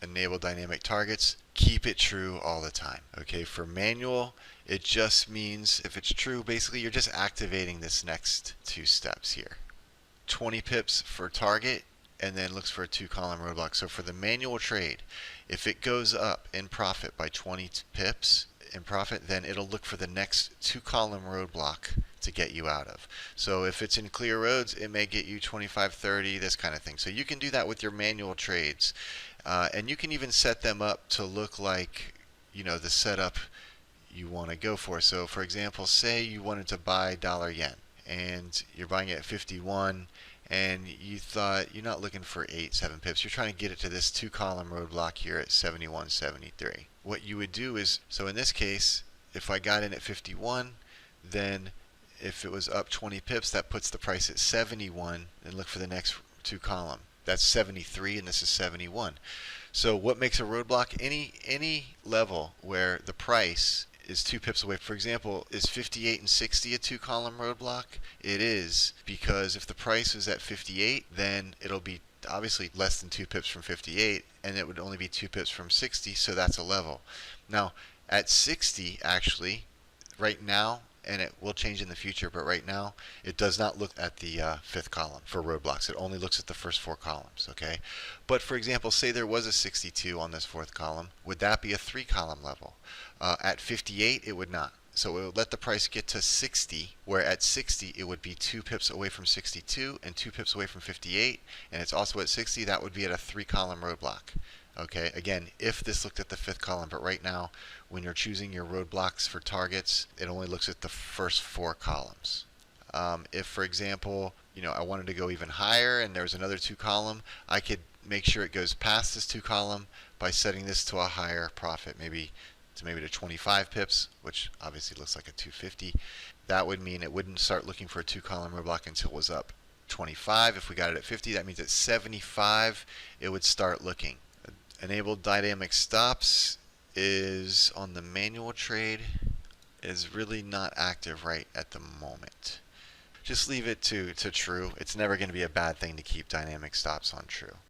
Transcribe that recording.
enable dynamic targets, keep it true all the time. Okay, for manual, it just means if it's true, basically you're just activating this next two steps here. 20 pips for target, and then looks for a 2-column roadblock. So for the manual trade, if it goes up in profit by 20 pips in profit, then it'll look for the next 2-column roadblock to get you out of. So if it's in clear roads, it may get you 25, 30, this kind of thing. So you can do that with your manual trades. And you can even set them up to look like, the setup you want to go for. So for example, say you wanted to buy dollar yen and you're buying it at 51, and you thought you're not looking for 8, 7 pips. You're trying to get it to this 2-column roadblock here at 71.73. What you would do is, so in this case, if I got in at 51, then if it was up 20 pips, that puts the price at 71, and look for the next 2-column. That's 73, and this is 71. So what makes a roadblock? Any level where the price is 2 pips away. For example, is 58 and 60 a 2-column roadblock? It is, because if the price is at 58, then it'll be obviously less than 2 pips from 58, and it would only be 2 pips from 60, so that's a level. Now, at 60, actually, right now, and it will change in the future, but right now it does not look at the 5th column for roadblocks. It only looks at the first 4 columns, okay? But for example, say there was a 62 on this 4th column. Would that be a 3-column level? At 58, it would not. So it would let the price get to 60, where at 60 it would be 2 pips away from 62 and 2 pips away from 58, and it's also at 60, that would be at a 3-column roadblock. Okay, again, if this looked at the 5th column, but right now, when you're choosing your roadblocks for targets, it only looks at the first 4 columns. If, for example, I wanted to go even higher and there's another 2-column, I could make sure it goes past this 2-column by setting this to a higher profit, maybe to 25 pips, which obviously looks like a 250. That would mean it wouldn't start looking for a 2-column roadblock until it was up 25. If we got it at 50, that means at 75 it would start looking. Enabled dynamic stops is on the manual trade, is really not active right at the moment. Just leave it to true. It's never going to be a bad thing to keep dynamic stops on true.